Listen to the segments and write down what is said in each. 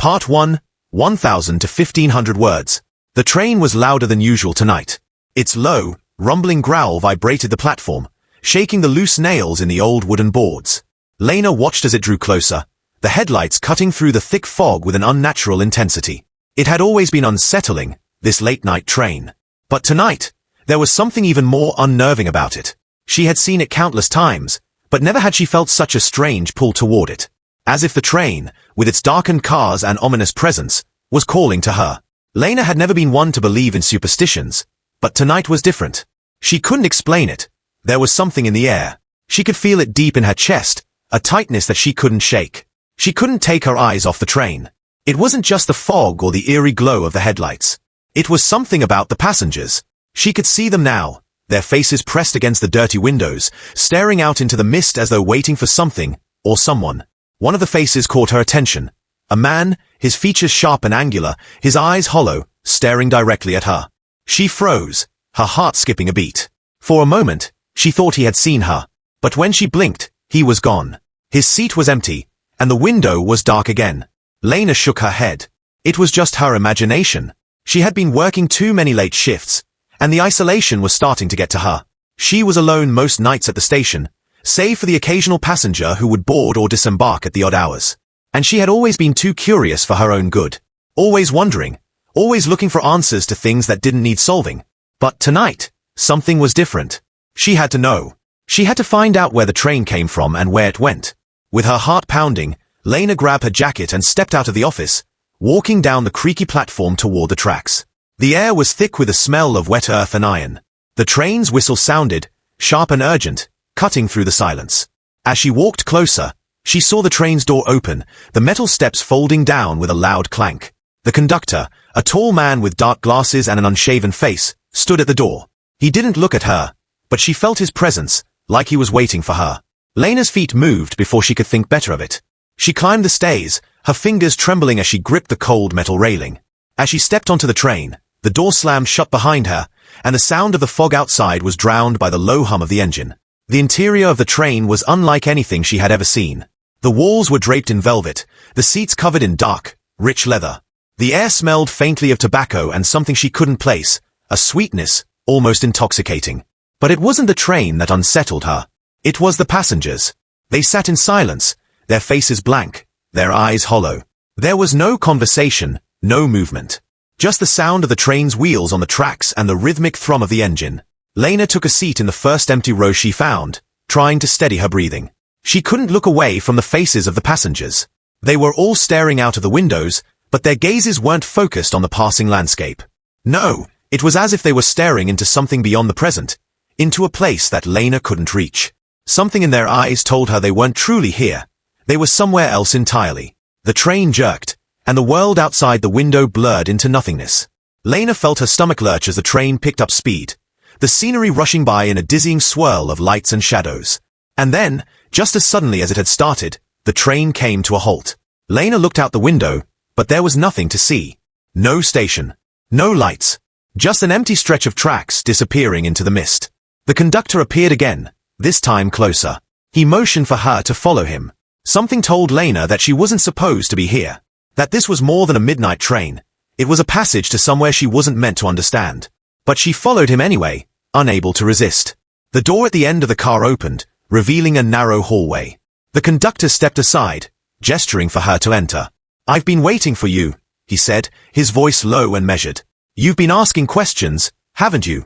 Part 1, 1,000 to 1,500 words. The train was louder than usual tonight. Its low, rumbling growl vibrated the platform, shaking the loose nails in the old wooden boards. Lena watched as it drew closer, the headlights cutting through the thick fog with an unnatural intensity. It had always been unsettling, this late-night train. But tonight, there was something even more unnerving about it. She had seen it countless times, but never had she felt such a strange pull toward it. As if the train, with its darkened cars and ominous presence, was calling to her. Lena had never been one to believe in superstitions, but tonight was different. She couldn't explain it. There was something in the air. She could feel it deep in her chest, a tightness that she couldn't shake. She couldn't take her eyes off the train. It wasn't just the fog or the eerie glow of the headlights. It was something about the passengers. She could see them now, their faces pressed against the dirty windows, staring out into the mist as though waiting for something, or someone. One of the faces caught her attention. A man, his features sharp and angular, his eyes hollow, staring directly at her. She froze, her heart skipping a beat. For a moment, she thought he had seen her, but when she blinked, he was gone. His seat was empty, and the window was dark again. Lena shook her head. It was just her imagination. She had been working too many late shifts, and the isolation was starting to get to her. She was alone most nights at the station, save for the occasional passenger who would board or disembark at the odd hours. And she had always been too curious for her own good. Always wondering, always looking for answers to things that didn't need solving. But tonight, something was different. She had to know. She had to find out where the train came from and where it went. With her heart pounding, Lena grabbed her jacket and stepped out of the office, walking down the creaky platform toward the tracks. The air was thick with the smell of wet earth and iron. The train's whistle sounded, sharp and urgent, cutting through the silence. As she walked closer, she saw the train's door open, the metal steps folding down with a loud clank. The conductor, a tall man with dark glasses and an unshaven face, stood at the door. He didn't look at her, but she felt his presence, like he was waiting for her. Lena's feet moved before she could think better of it. She climbed the stays, her fingers trembling as she gripped the cold metal railing. As she stepped onto the train, the door slammed shut behind her, and the sound of the fog outside was drowned by the low hum of the engine. The interior of the train was unlike anything she had ever seen. The walls were draped in velvet, the seats covered in dark, rich leather. The air smelled faintly of tobacco and something she couldn't place, a sweetness, almost intoxicating. But it wasn't the train that unsettled her. It was the passengers. They sat in silence, their faces blank, their eyes hollow. There was no conversation, no movement. Just the sound of the train's wheels on the tracks and the rhythmic thrum of the engine. Lena took a seat in the first empty row she found, trying to steady her breathing. She couldn't look away from the faces of the passengers. They were all staring out of the windows, but their gazes weren't focused on the passing landscape. No, it was as if they were staring into something beyond the present, into a place that Lena couldn't reach. Something in their eyes told her they weren't truly here. They were somewhere else entirely. The train jerked, and the world outside the window blurred into nothingness. Lena felt her stomach lurch as the train picked up speed, the scenery rushing by in a dizzying swirl of lights and shadows. And then, just as suddenly as it had started, the train came to a halt. Lena looked out the window, but there was nothing to see. No station. No lights. Just an empty stretch of tracks disappearing into the mist. The conductor appeared again, this time closer. He motioned for her to follow him. Something told Lena that she wasn't supposed to be here. That this was more than a midnight train. It was a passage to somewhere she wasn't meant to understand. But she followed him anyway, unable to resist. The door at the end of the car opened, revealing a narrow hallway. The conductor stepped aside, gesturing for her to enter. "I've been waiting for you," he said, his voice low and measured. "You've been asking questions, haven't you?"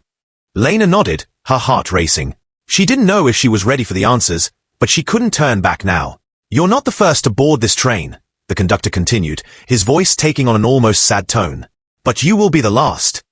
Lena nodded, her heart racing. She didn't know if she was ready for the answers, but she couldn't turn back now. "You're not the first to board this train," the conductor continued, his voice taking on an almost sad tone. "But you will be the last."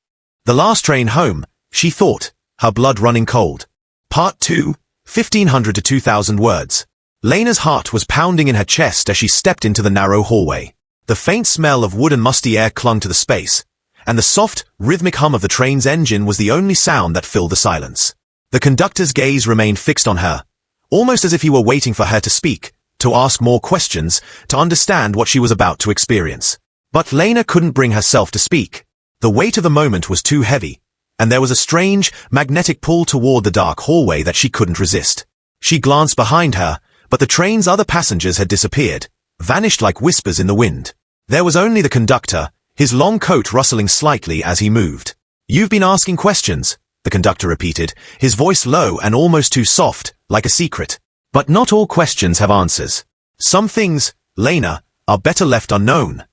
The last train home, she thought, her blood running cold. Part 2, 1,500 to 2,000 words. Lena's heart was pounding in her chest as she stepped into the narrow hallway. The faint smell of wood and musty air clung to the space, and the soft, rhythmic hum of the train's engine was the only sound that filled the silence. The conductor's gaze remained fixed on her, almost as if he were waiting for her to speak, to ask more questions, to understand what she was about to experience. But Lena couldn't bring herself to speak. The weight of the moment was too heavy, and there was a strange, magnetic pull toward the dark hallway that she couldn't resist. She glanced behind her, but the train's other passengers had disappeared, vanished like whispers in the wind. There was only the conductor, his long coat rustling slightly as he moved. "You've been asking questions," the conductor repeated, his voice low and almost too soft, like a secret. "But not all questions have answers. Some things, Lena, are better left unknown."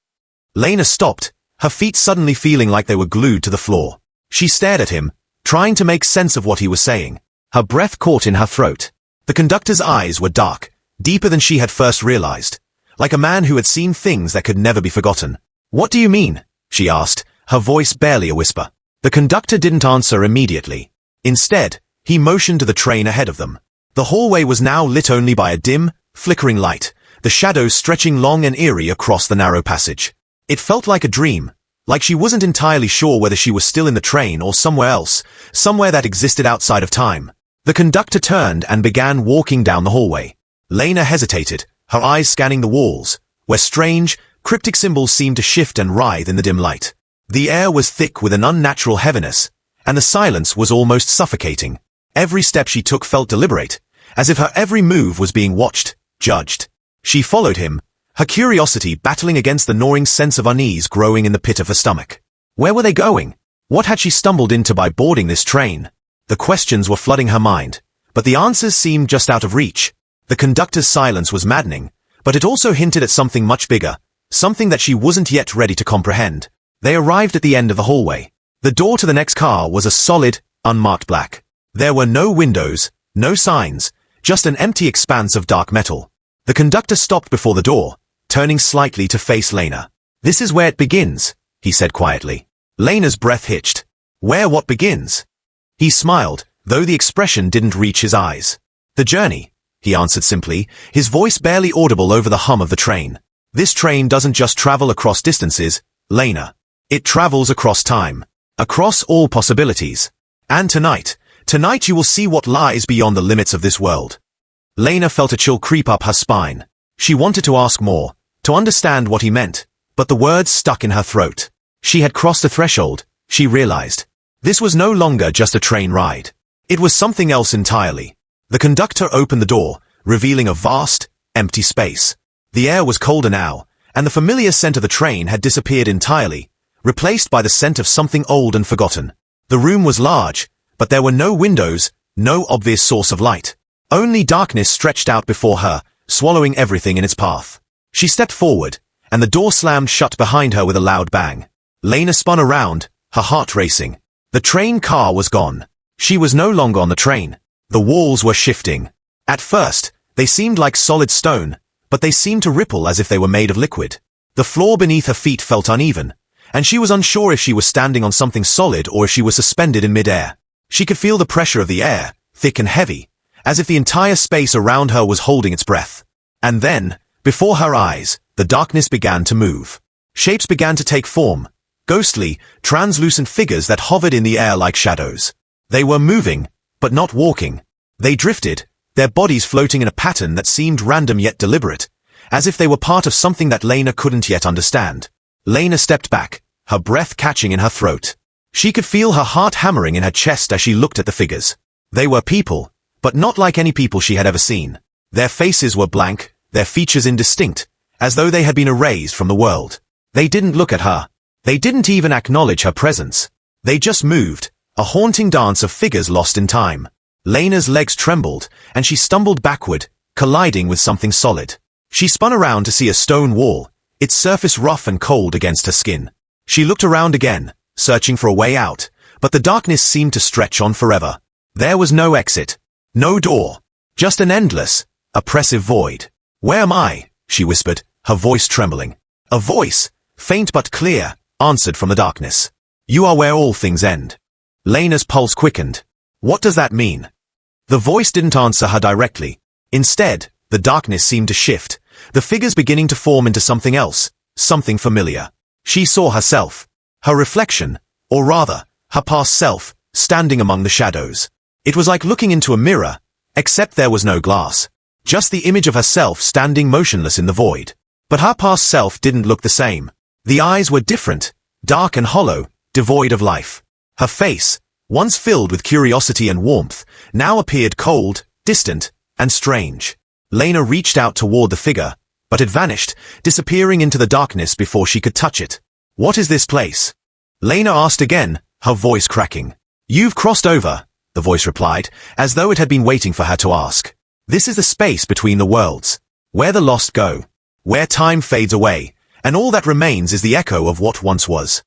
Lena stopped, her feet suddenly feeling like they were glued to the floor. She stared at him, trying to make sense of what he was saying. Her breath caught in her throat. The conductor's eyes were dark, deeper than she had first realized, like a man who had seen things that could never be forgotten. "What do you mean?" she asked, her voice barely a whisper. The conductor didn't answer immediately. Instead, he motioned to the train ahead of them. The hallway was now lit only by a dim, flickering light, the shadows stretching long and eerie across the narrow passage. It felt like a dream, like she wasn't entirely sure whether she was still in the train or somewhere else, somewhere that existed outside of time. The conductor turned and began walking down the hallway. Lena hesitated, her eyes scanning the walls, where strange, cryptic symbols seemed to shift and writhe in the dim light. The air was thick with an unnatural heaviness, and the silence was almost suffocating. Every step she took felt deliberate, as if her every move was being watched, judged. She followed him, her curiosity battling against the gnawing sense of unease growing in the pit of her stomach. Where were they going? What had she stumbled into by boarding this train? The questions were flooding her mind, but the answers seemed just out of reach. The conductor's silence was maddening, but it also hinted at something much bigger, something that she wasn't yet ready to comprehend. They arrived at the end of the hallway. The door to the next car was a solid, unmarked black. There were no windows, no signs, just an empty expanse of dark metal. The conductor stopped before the door, turning slightly to face Lena. "This is where it begins," he said quietly. Lena's breath hitched. "Where what begins?" He smiled, though the expression didn't reach his eyes. "The journey," he answered simply, his voice barely audible over the hum of the train. "This train doesn't just travel across distances, Lena. It travels across time, across all possibilities. And tonight you will see what lies beyond the limits of this world." Lena felt a chill creep up her spine. She wanted to ask more, to understand what he meant, but the words stuck in her throat. She had crossed a threshold, she realized. This was no longer just a train ride. It was something else entirely. The conductor opened the door, revealing a vast, empty space. The air was colder now, and the familiar scent of the train had disappeared entirely, replaced by the scent of something old and forgotten. The room was large, but there were no windows, no obvious source of light. Only darkness stretched out before her, swallowing everything in its path. She stepped forward, and the door slammed shut behind her with a loud bang. Lena spun around, her heart racing. The train car was gone. She was no longer on the train. The walls were shifting. At first, they seemed like solid stone, but they seemed to ripple as if they were made of liquid. The floor beneath her feet felt uneven, and she was unsure if she was standing on something solid or if she was suspended in midair. She could feel the pressure of the air, thick and heavy, as if the entire space around her was holding its breath. And then, before her eyes, the darkness began to move. Shapes began to take form, ghostly, translucent figures that hovered in the air like shadows. They were moving, but not walking. They drifted, their bodies floating in a pattern that seemed random yet deliberate, as if they were part of something that Lena couldn't yet understand. Lena stepped back, her breath catching in her throat. She could feel her heart hammering in her chest as she looked at the figures. They were people, but not like any people she had ever seen. Their faces were blank, their features indistinct, as though they had been erased from the world. They didn't look at her. They didn't even acknowledge her presence. They just moved, a haunting dance of figures lost in time. Lena's legs trembled, and she stumbled backward, colliding with something solid. She spun around to see a stone wall, its surface rough and cold against her skin. She looked around again, searching for a way out, but the darkness seemed to stretch on forever. There was no exit, no door, just an endless, oppressive void. "Where am I?" she whispered, her voice trembling. A voice, faint but clear, answered from the darkness. "You are where all things end." Lena's pulse quickened. What does that mean? The voice didn't answer her directly. Instead, the darkness seemed to shift, the figures beginning to form into something else, something familiar. She saw herself, her reflection, or rather, her past self, standing among the shadows. It was like looking into a mirror, except there was no glass. Just the image of herself standing motionless in the void. But her past self didn't look the same. The eyes were different, dark and hollow, devoid of life. Her face, once filled with curiosity and warmth, now appeared cold, distant, and strange. Lena reached out toward the figure, but it vanished, disappearing into the darkness before she could touch it. "What is this place?" Lena asked again, her voice cracking. "You've crossed over," the voice replied, as though it had been waiting for her to ask. "This is the space between the worlds, where the lost go, where time fades away, and all that remains is the echo of what once was."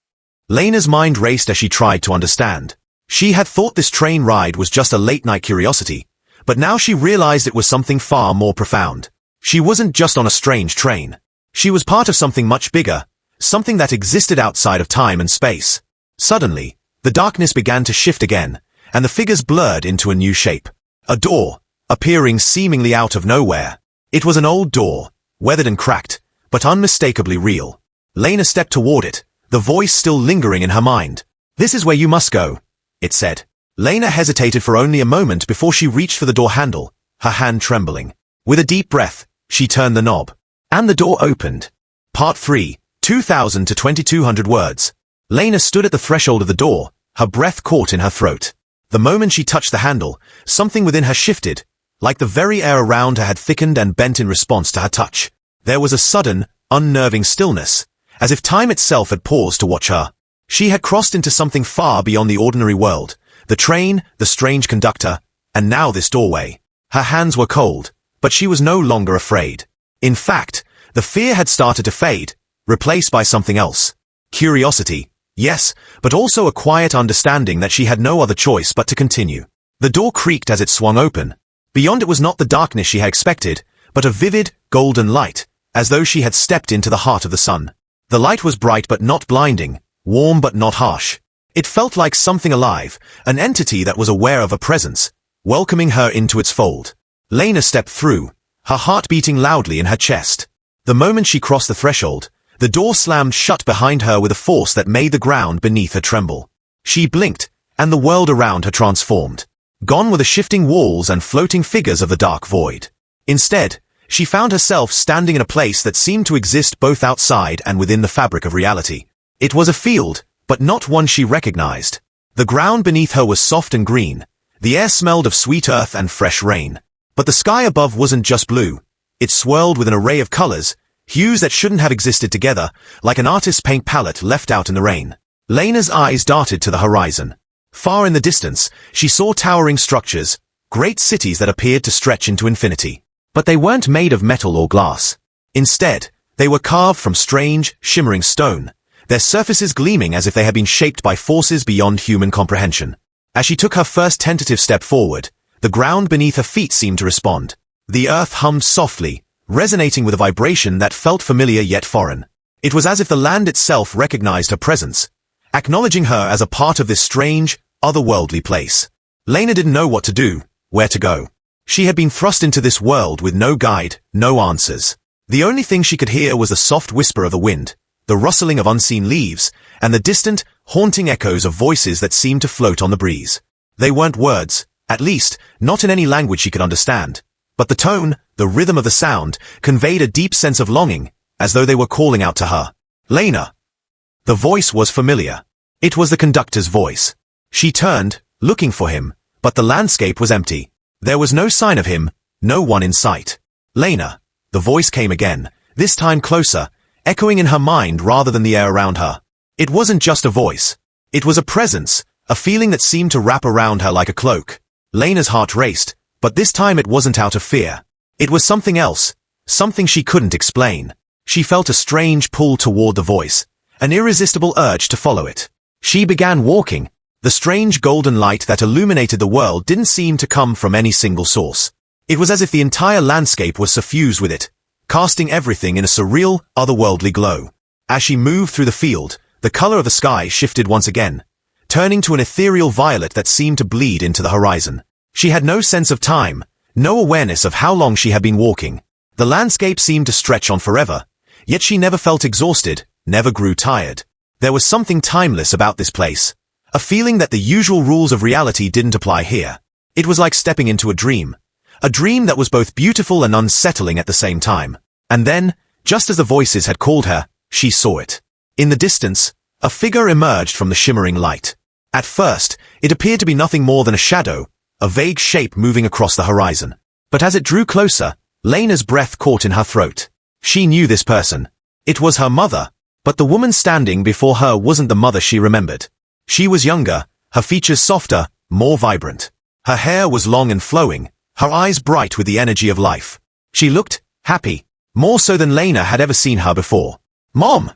Lena's mind raced as she tried to understand. She had thought this train ride was just a late-night curiosity, but now she realized it was something far more profound. She wasn't just on a strange train. She was part of something much bigger, something that existed outside of time and space. Suddenly, the darkness began to shift again, and the figures blurred into a new shape. A door, appearing seemingly out of nowhere. It was an old door, weathered and cracked, but unmistakably real. Lena stepped toward it, the voice still lingering in her mind. "This is where you must go," it said. Lena hesitated for only a moment before she reached for the door handle, her hand trembling. With a deep breath, she turned the knob, and the door opened. Part 3, 2,000 to 2,200 words. Lena stood at the threshold of the door, her breath caught in her throat. The moment she touched the handle, something within her shifted, like the very air around her had thickened and bent in response to her touch. There was a sudden, unnerving stillness, as if time itself had paused to watch her. She had crossed into something far beyond the ordinary world, the train, the strange conductor, and now this doorway. Her hands were cold, but she was no longer afraid. In fact, the fear had started to fade, replaced by something else. Curiosity, yes, but also a quiet understanding that she had no other choice but to continue. The door creaked as it swung open. Beyond it was not the darkness she had expected, but a vivid, golden light, as though she had stepped into the heart of the sun. The light was bright but not blinding, warm but not harsh. It felt like something alive, an entity that was aware of her presence, welcoming her into its fold. Lena stepped through, her heart beating loudly in her chest. The moment she crossed the threshold, the door slammed shut behind her with a force that made the ground beneath her tremble. She blinked, and the world around her transformed. Gone were the shifting walls and floating figures of the dark void. Instead, she found herself standing in a place that seemed to exist both outside and within the fabric of reality. It was a field, but not one she recognized. The ground beneath her was soft and green. The air smelled of sweet earth and fresh rain. But the sky above wasn't just blue. It swirled with an array of colors, hues that shouldn't have existed together, like an artist's paint palette left out in the rain. Lena's eyes darted to the horizon. Far in the distance, she saw towering structures, great cities that appeared to stretch into infinity. But they weren't made of metal or glass. Instead, they were carved from strange, shimmering stone, their surfaces gleaming as if they had been shaped by forces beyond human comprehension. As she took her first tentative step forward, the ground beneath her feet seemed to respond. The earth hummed softly, resonating with a vibration that felt familiar yet foreign. It was as if the land itself recognized her presence, acknowledging her as a part of this strange, otherworldly place. Lena didn't know what to do, where to go. She had been thrust into this world with no guide, no answers. The only thing she could hear was the soft whisper of the wind, the rustling of unseen leaves, and the distant, haunting echoes of voices that seemed to float on the breeze. They weren't words, at least, not in any language she could understand. But the tone, the rhythm of the sound, conveyed a deep sense of longing, as though they were calling out to her. "Lena!" The voice was familiar. It was the conductor's voice. She turned, looking for him, but the landscape was empty. There was no sign of him, no one in sight. "Lena!" The voice came again, this time closer, echoing in her mind rather than the air around her. It wasn't just a voice. It was a presence, a feeling that seemed to wrap around her like a cloak. Lena's heart raced, but this time it wasn't out of fear. It was something else, something she couldn't explain. She felt a strange pull toward the voice, an irresistible urge to follow it. She began walking. The strange golden light that illuminated the world didn't seem to come from any single source. It was as if the entire landscape was suffused with it, casting everything in a surreal, otherworldly glow. As she moved through the field, the color of the sky shifted once again, turning to an ethereal violet that seemed to bleed into the horizon. She had no sense of time, no awareness of how long she had been walking. The landscape seemed to stretch on forever, yet she never felt exhausted, never grew tired. There was something timeless about this place, a feeling that the usual rules of reality didn't apply here. It was like stepping into a dream that was both beautiful and unsettling at the same time. And then, just as the voices had called her, she saw it. In the distance, a figure emerged from the shimmering light. At first, it appeared to be nothing more than a shadow, a vague shape moving across the horizon. But as it drew closer, Lena's breath caught in her throat. She knew this person. It was her mother, but the woman standing before her wasn't the mother she remembered. She was younger, her features softer, more vibrant. Her hair was long and flowing, her eyes bright with the energy of life. She looked happy, more so than Lena had ever seen her before. "Mom!"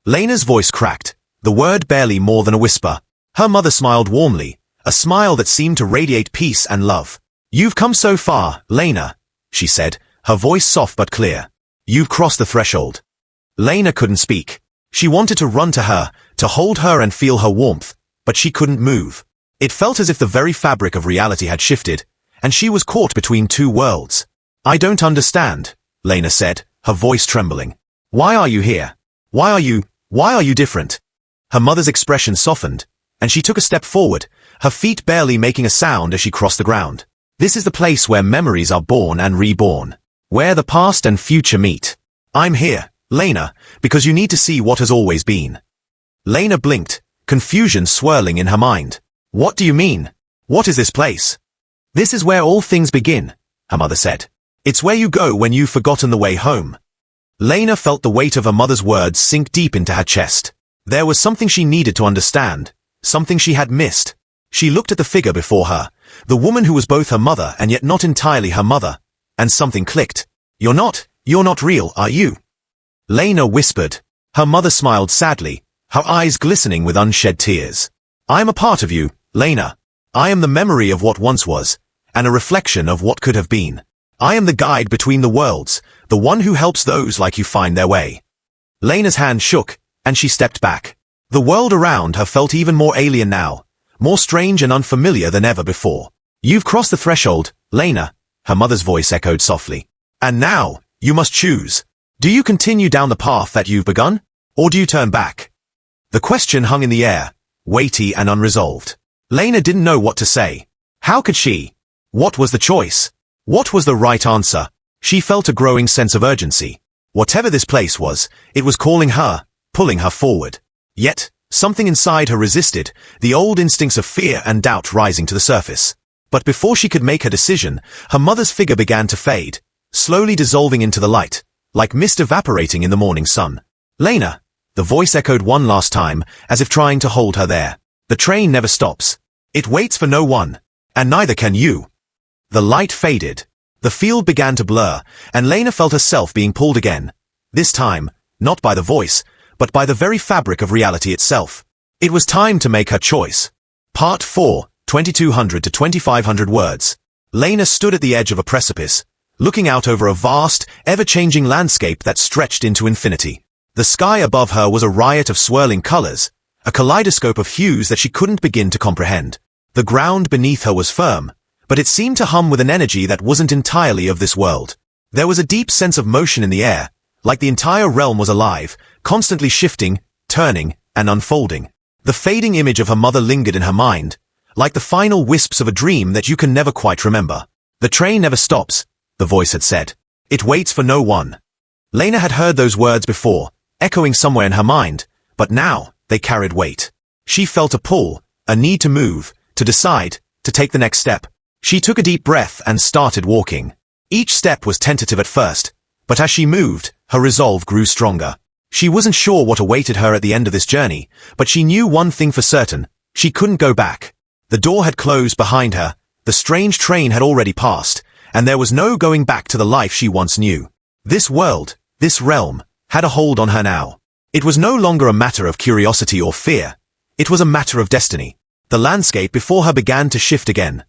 Lena's voice cracked, the word barely more than a whisper. Her mother smiled warmly, a smile that seemed to radiate peace and love. "You've come so far, Lena," she said, her voice soft but clear. "You've crossed the threshold." Lena couldn't speak. She wanted to run to her, to hold her and feel her warmth, but she couldn't move. It felt as if the very fabric of reality had shifted, and she was caught between two worlds. "I don't understand," Lena said, her voice trembling. "Why are you here? Why are you different?" Her mother's expression softened, and she took a step forward, her feet barely making a sound as she crossed the ground. "This is the place where memories are born and reborn, where the past and future meet. I'm here, Lena, because you need to see what has always been." Lena blinked, confusion swirling in her mind. "What do you mean? What is this place?" "This is where all things begin," her mother said. "It's where you go when you've forgotten the way home." Lena felt the weight of her mother's words sink deep into her chest. There was something she needed to understand, something she had missed. She looked at the figure before her, the woman who was both her mother and yet not entirely her mother, and something clicked. You're not real, are you?" Lena whispered. Her mother smiled sadly, her eyes glistening with unshed tears. "I am a part of you, Lena. I am the memory of what once was, and a reflection of what could have been. I am the guide between the worlds, the one who helps those like you find their way." Lena's hand shook, and she stepped back. The world around her felt even more alien now, more strange and unfamiliar than ever before. "You've crossed the threshold, Lena," her mother's voice echoed softly. "And now, you must choose. Do you continue down the path that you've begun, or do you turn back?" The question hung in the air, weighty and unresolved. Lena didn't know what to say. How could she? What was the choice? What was the right answer? She felt a growing sense of urgency. Whatever this place was, it was calling her, pulling her forward. Yet, something inside her resisted, the old instincts of fear and doubt rising to the surface. But before she could make her decision, her mother's figure began to fade, slowly dissolving into the light, like mist evaporating in the morning sun. "Lena," the voice echoed one last time, as if trying to hold her there. "The train never stops. It waits for no one, and neither can you." The light faded. The field began to blur, and Lena felt herself being pulled again. This time, not by the voice, but by the very fabric of reality itself. It was time to make her choice. Part 4, 2200 to 2500 words. Lena stood at the edge of a precipice, looking out over a vast, ever-changing landscape that stretched into infinity. The sky above her was a riot of swirling colors, a kaleidoscope of hues that she couldn't begin to comprehend. The ground beneath her was firm, but it seemed to hum with an energy that wasn't entirely of this world. There was a deep sense of motion in the air, like the entire realm was alive, constantly shifting, turning, and unfolding. The fading image of her mother lingered in her mind, like the final wisps of a dream that you can never quite remember. "The train never stops," the voice had said. "It waits for no one." Lena had heard those words before, echoing somewhere in her mind, but now they carried weight. She felt a pull, a need to move, to decide, to take the next step. She took a deep breath and started walking. Each step was tentative at first, but as she moved, her resolve grew stronger. She wasn't sure what awaited her at the end of this journey, but she knew one thing for certain: she couldn't go back. The door had closed behind her, the strange train had already passed, and there was no going back to the life she once knew. This world, this realm, had a hold on her now. It was no longer a matter of curiosity or fear. It was a matter of destiny. The landscape before her began to shift again,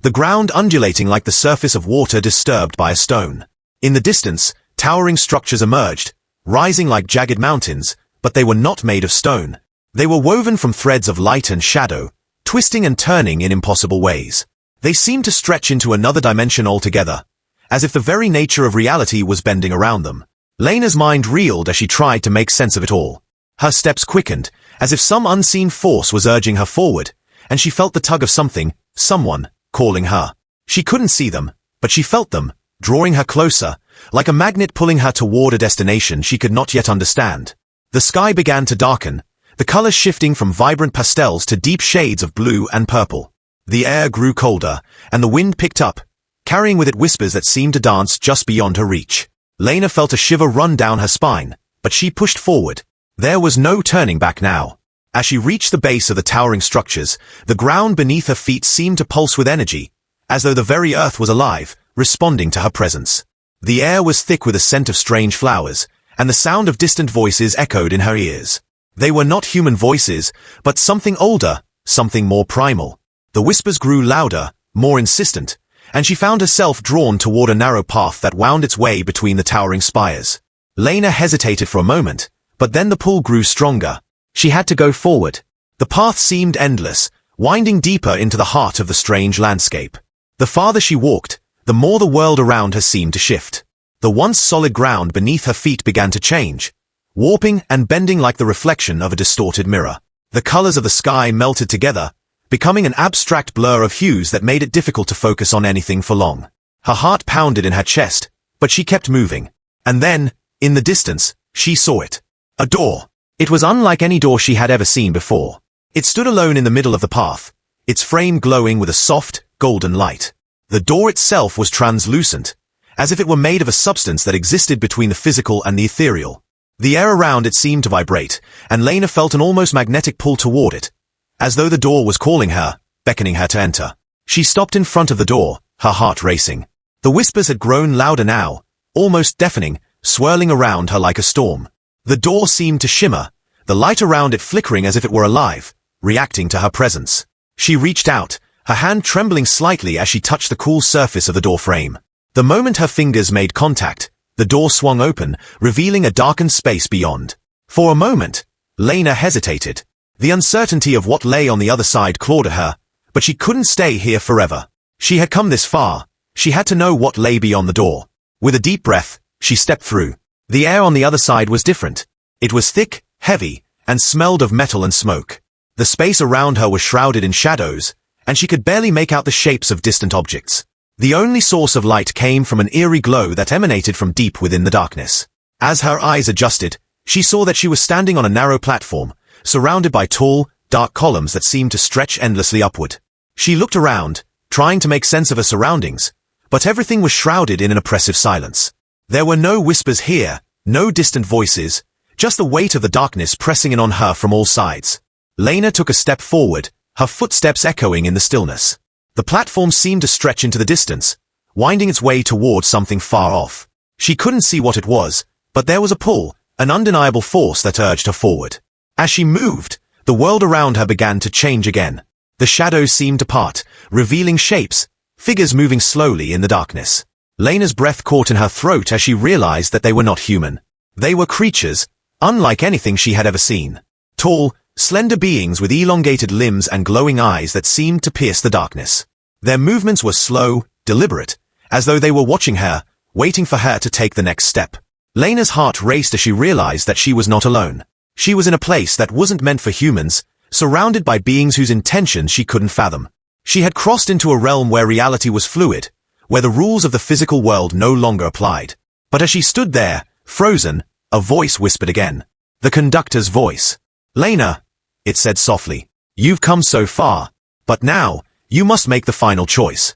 the ground undulating like the surface of water disturbed by a stone. In the distance, towering structures emerged, rising like jagged mountains, but they were not made of stone. They were woven from threads of light and shadow, twisting and turning in impossible ways. They seemed to stretch into another dimension altogether, as if the very nature of reality was bending around them. Lena's mind reeled as she tried to make sense of it all. Her steps quickened, as if some unseen force was urging her forward, and she felt the tug of someone, calling her. She couldn't see them, but she felt them, drawing her closer, like a magnet pulling her toward a destination she could not yet understand. The sky began to darken, the colors shifting from vibrant pastels to deep shades of blue and purple. The air grew colder, and the wind picked up, carrying with it whispers that seemed to dance just beyond her reach. Lena felt a shiver run down her spine, but she pushed forward. There was no turning back now. As she reached the base of the towering structures, the ground beneath her feet seemed to pulse with energy, as though the very earth was alive, responding to her presence. The air was thick with a scent of strange flowers, and the sound of distant voices echoed in her ears. They were not human voices, but something older, something more primal. The whispers grew louder, more insistent, and she found herself drawn toward a narrow path that wound its way between the towering spires. Lena hesitated for a moment, but then the pull grew stronger. She had to go forward. The path seemed endless, winding deeper into the heart of the strange landscape. The farther she walked, the more the world around her seemed to shift. The once solid ground beneath her feet began to change, warping and bending like the reflection of a distorted mirror. The colors of the sky melted together, becoming an abstract blur of hues that made it difficult to focus on anything for long. Her heart pounded in her chest, but she kept moving. And then, in the distance, she saw it. A door. It was unlike any door she had ever seen before. It stood alone in the middle of the path, its frame glowing with a soft, golden light. The door itself was translucent, as if it were made of a substance that existed between the physical and the ethereal. The air around it seemed to vibrate, and Lena felt an almost magnetic pull toward it, as though the door was calling her, beckoning her to enter. She stopped in front of the door, her heart racing. The whispers had grown louder now, almost deafening, swirling around her like a storm. The door seemed to shimmer, the light around it flickering as if it were alive, reacting to her presence. She reached out, her hand trembling slightly as she touched the cool surface of the door frame. The moment her fingers made contact, the door swung open, revealing a darkened space beyond. For a moment, Lena hesitated. The uncertainty of what lay on the other side clawed at her, but she couldn't stay here forever. She had come this far. She had to know what lay beyond the door. With a deep breath, she stepped through. The air on the other side was different. It was thick, heavy, and smelled of metal and smoke. The space around her was shrouded in shadows, and she could barely make out the shapes of distant objects. The only source of light came from an eerie glow that emanated from deep within the darkness. As her eyes adjusted, she saw that she was standing on a narrow platform, surrounded by tall, dark columns that seemed to stretch endlessly upward. She looked around, trying to make sense of her surroundings, but everything was shrouded in an oppressive silence. There were no whispers here, no distant voices, just the weight of the darkness pressing in on her from all sides. Lena took a step forward, her footsteps echoing in the stillness. The platform seemed to stretch into the distance, winding its way toward something far off. She couldn't see what it was, but there was a pull, an undeniable force that urged her forward. As she moved, the world around her began to change again. The shadows seemed to part, revealing shapes, figures moving slowly in the darkness. Lena's breath caught in her throat as she realized that they were not human. They were creatures, unlike anything she had ever seen. Tall, slender beings with elongated limbs and glowing eyes that seemed to pierce the darkness. Their movements were slow, deliberate, as though they were watching her, waiting for her to take the next step. Lena's heart raced as she realized that she was not alone. She was in a place that wasn't meant for humans, surrounded by beings whose intentions she couldn't fathom. She had crossed into a realm where reality was fluid, where the rules of the physical world no longer applied. But as she stood there, frozen, a voice whispered again. The conductor's voice. "Lena," it said softly, "you've come so far, but now, you must make the final choice."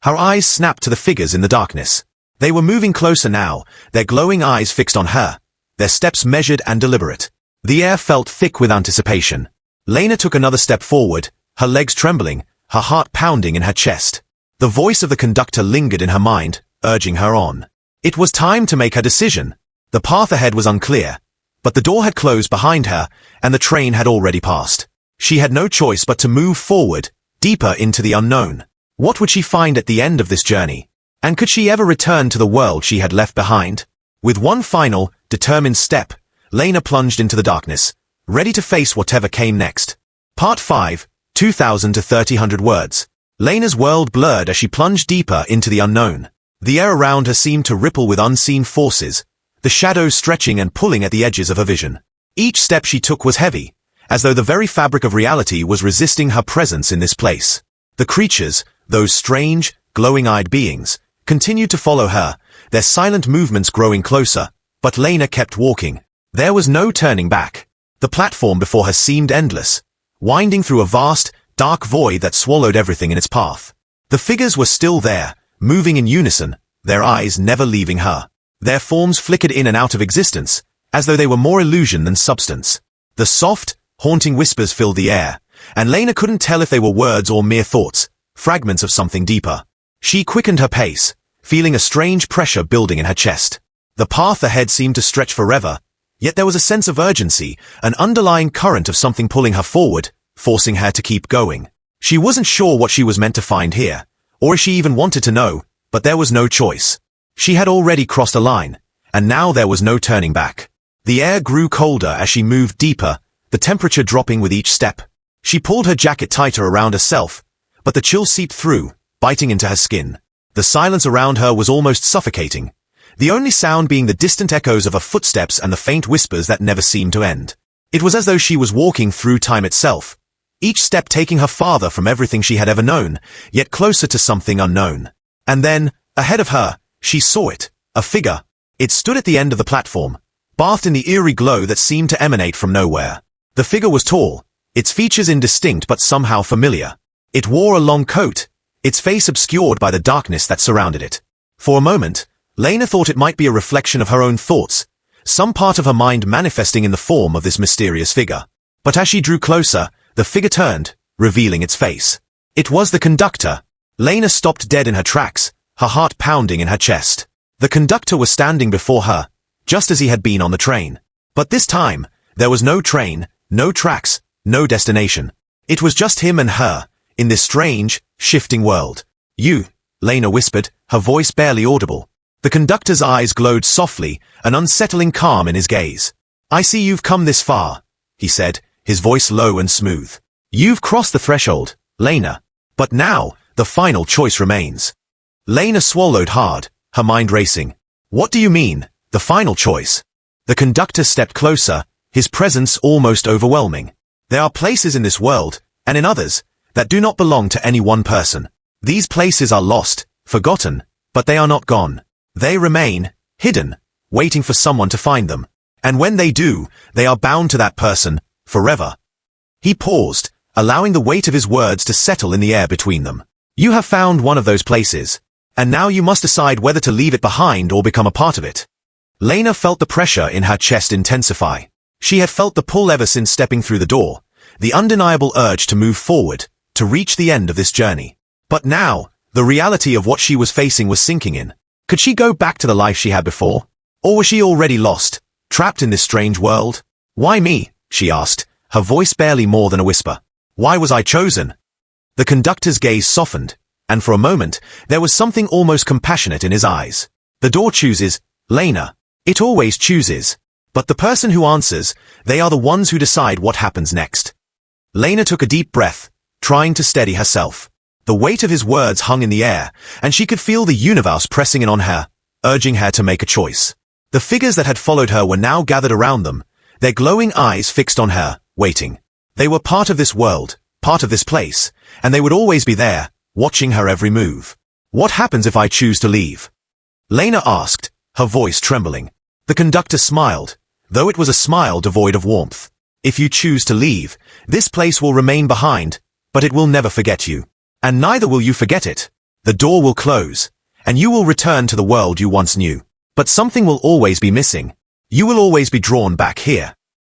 Her eyes snapped to the figures in the darkness. They were moving closer now, their glowing eyes fixed on her, their steps measured and deliberate. The air felt thick with anticipation. Lena took another step forward, her legs trembling, her heart pounding in her chest. The voice of the conductor lingered in her mind, urging her on. It was time to make her decision. The path ahead was unclear, but the door had closed behind her, and the train had already passed. She had no choice but to move forward, deeper into the unknown. What would she find at the end of this journey? And could she ever return to the world she had left behind? With one final, determined step, Lena plunged into the darkness, ready to face whatever came next. Part 5, 2,000 to 3,000 words. Lena's world blurred as she plunged deeper into the unknown. The air around her seemed to ripple with unseen forces, the shadows stretching and pulling at the edges of her vision. Each step she took was heavy, as though the very fabric of reality was resisting her presence in this place. The creatures, those strange, glowing-eyed beings, continued to follow her, their silent movements growing closer, but Lena kept walking. There was no turning back. The platform before her seemed endless, winding through a vast, dark void that swallowed everything in its path. The figures were still there, moving in unison, their eyes never leaving her. Their forms flickered in and out of existence, as though they were more illusion than substance. The soft, haunting whispers filled the air, and Lena couldn't tell if they were words or mere thoughts, fragments of something deeper. She quickened her pace, feeling a strange pressure building in her chest. The path ahead seemed to stretch forever, yet there was a sense of urgency, an underlying current of something pulling her forward, forcing her to keep going. She wasn't sure what she was meant to find here, or if she even wanted to know, but there was no choice. She had already crossed a line, and now there was no turning back. The air grew colder as she moved deeper, the temperature dropping with each step. She pulled her jacket tighter around herself, but the chill seeped through, biting into her skin. The silence around her was almost suffocating, the only sound being the distant echoes of her footsteps and the faint whispers that never seemed to end. It was as though she was walking through time itself, each step taking her farther from everything she had ever known, yet closer to something unknown. And then, ahead of her, she saw it, a figure. It stood at the end of the platform, bathed in the eerie glow that seemed to emanate from nowhere. The figure was tall, its features indistinct but somehow familiar. It wore a long coat, its face obscured by the darkness that surrounded it. For a moment, Lena thought it might be a reflection of her own thoughts, some part of her mind manifesting in the form of this mysterious figure. But as she drew closer, the figure turned, revealing its face. It was the conductor. Lena stopped dead in her tracks, her heart pounding in her chest. The conductor was standing before her, just as he had been on the train. But this time, there was no train, no tracks, no destination. It was just him and her, in this strange, shifting world. "You," Lena whispered, her voice barely audible. The conductor's eyes glowed softly, an unsettling calm in his gaze. "I see you've come this far," he said, his voice low and smooth. "You've crossed the threshold, Lena. But now, the final choice remains." Lena swallowed hard, her mind racing. "What do you mean, the final choice?" The conductor stepped closer, his presence almost overwhelming. "There are places in this world, and in others, that do not belong to any one person. These places are lost, forgotten, but they are not gone. They remain, hidden, waiting for someone to find them. And when they do, they are bound to that person, forever." He paused, allowing the weight of his words to settle in the air between them. "You have found one of those places, and now you must decide whether to leave it behind or become a part of it." Lena felt the pressure in her chest intensify. She had felt the pull ever since stepping through the door, the undeniable urge to move forward, to reach the end of this journey. But now, the reality of what she was facing was sinking in. Could she go back to the life she had before? Or was she already lost, trapped in this strange world? "Why me?" she asked, her voice barely more than a whisper. "Why was I chosen?" The conductor's gaze softened, and for a moment, there was something almost compassionate in his eyes. "The door chooses, Lena. It always chooses. But the person who answers, they are the ones who decide what happens next." Lena took a deep breath, trying to steady herself. The weight of his words hung in the air, and she could feel the universe pressing in on her, urging her to make a choice. The figures that had followed her were now gathered around them, their glowing eyes fixed on her, waiting. They were part of this world, part of this place, and they would always be there, watching her every move. "What happens if I choose to leave?" Lena asked, her voice trembling. The conductor smiled, though it was a smile devoid of warmth. "If you choose to leave, this place will remain behind, but it will never forget you. And neither will you forget it. The door will close, and you will return to the world you once knew. But something will always be missing. You will always be drawn back here."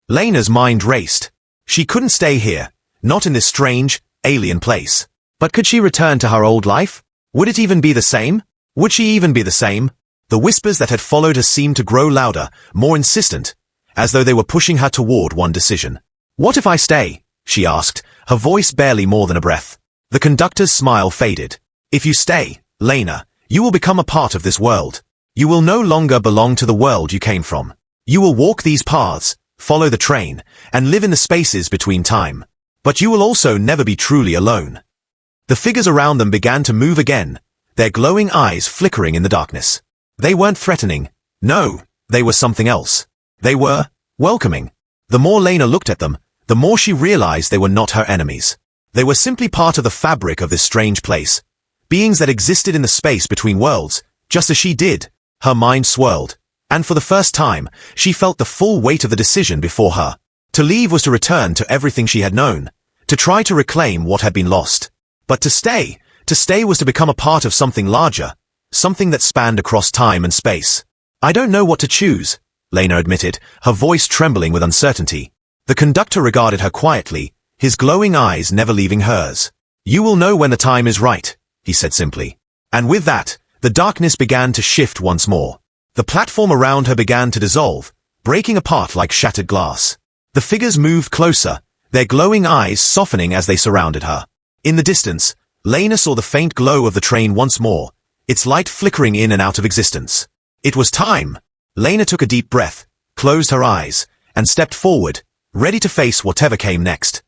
Lena's mind raced. She couldn't stay here, not in this strange, alien place. But could she return to her old life? Would it even be the same? Would she even be the same? The whispers that had followed her seemed to grow louder, more insistent, as though they were pushing her toward one decision. "What if I stay?" she asked, her voice barely more than a breath. The conductor's smile faded. "If you stay, Lena, you will become a part of this world. You will no longer belong to the world you came from. You will walk these paths, follow the train, and live in the spaces between time. But you will also never be truly alone." The figures around them began to move again, their glowing eyes flickering in the darkness. They weren't threatening. No, they were something else. They were welcoming. The more Lena looked at them, the more she realized they were not her enemies. They were simply part of the fabric of this strange place, beings that existed in the space between worlds, just as she did. Her mind swirled, and for the first time, she felt the full weight of the decision before her. To leave was to return to everything she had known, to try to reclaim what had been lost. But to stay was to become a part of something larger, something that spanned across time and space. I don't know what to choose, Lena admitted, her voice trembling with uncertainty. The conductor regarded her quietly, his glowing eyes never leaving hers. You will know when the time is right, he said simply. And with that, the darkness began to shift once more. The platform around her began to dissolve, breaking apart like shattered glass. The figures moved closer, their glowing eyes softening as they surrounded her. In the distance, Lena saw the faint glow of the train once more, its light flickering in and out of existence. It was time. Lena took a deep breath, closed her eyes, and stepped forward, ready to face whatever came next.